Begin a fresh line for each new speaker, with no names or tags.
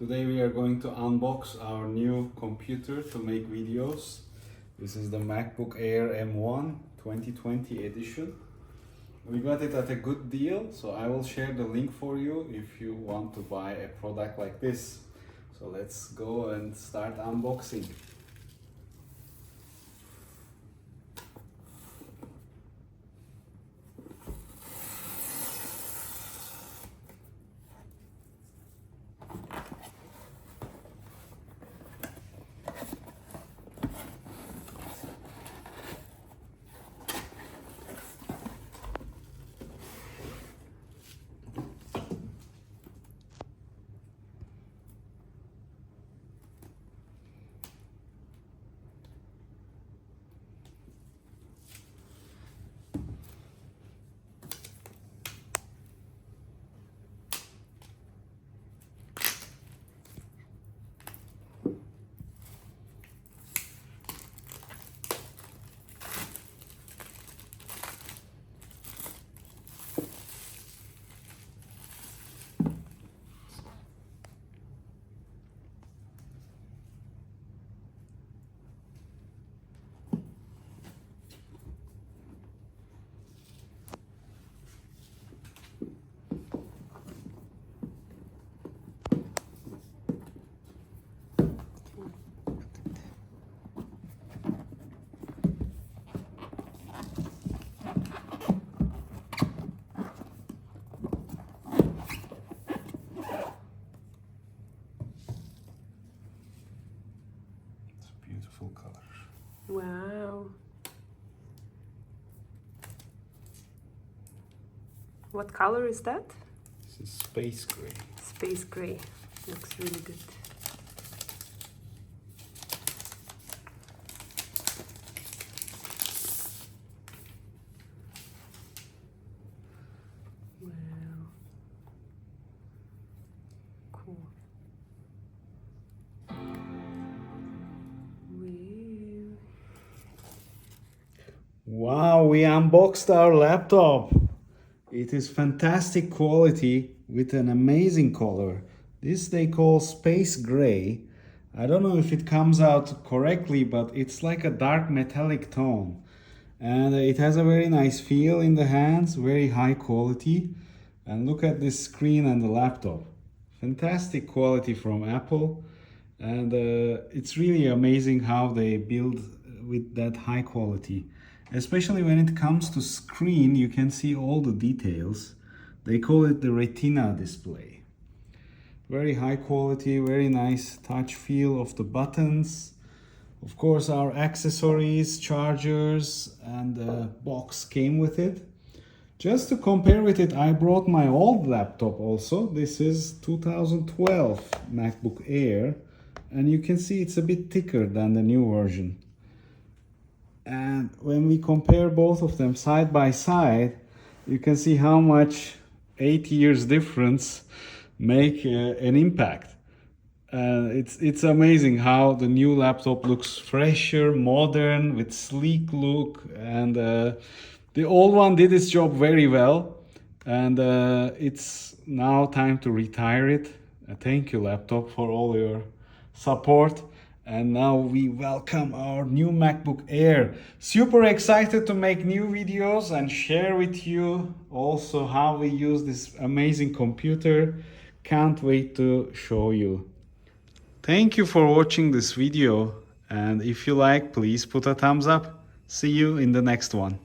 Today we are going to unbox our new computer to make videos. This is the MacBook Air M1 2020 edition. We got it at a good deal, so I will share the link for you if you want to buy a product like this. So let's go and start unboxing. Beautiful color.
Wow. What color is that?
This is space gray.
Space gray. Looks really good. Wow. Cool.
Wow, we unboxed our laptop. It is fantastic quality with an amazing color. This they call space gray. I don't know if it comes out correctly, but it's like a dark metallic tone. And it has a very nice feel in the hands, very high quality. And look at this screen and the laptop. Fantastic quality from Apple. And it's really amazing how they build with that high quality. Especially when it comes to screen, you can see all the details. They call it the Retina display. Very high quality, very nice touch feel of the buttons. Of course, our accessories, chargers, and the box came with it. Just to compare with it, I brought my old laptop also. This is 2012 MacBook Air, and you can see it's a bit thicker than the new version. And when we compare both of them side by side, you can see how much 8 years difference make an impact. It's amazing how the new laptop looks fresher, modern, with sleek look, and the old one did its job very well, and it's now time to retire it. Thank you, laptop, for all your support. And now we welcome our new MacBook Air. Super excited to make new videos and share with you also how we use this amazing computer. Can't wait to show you. Thank you for watching this video. And if you like, please put a thumbs up. See you in the next one.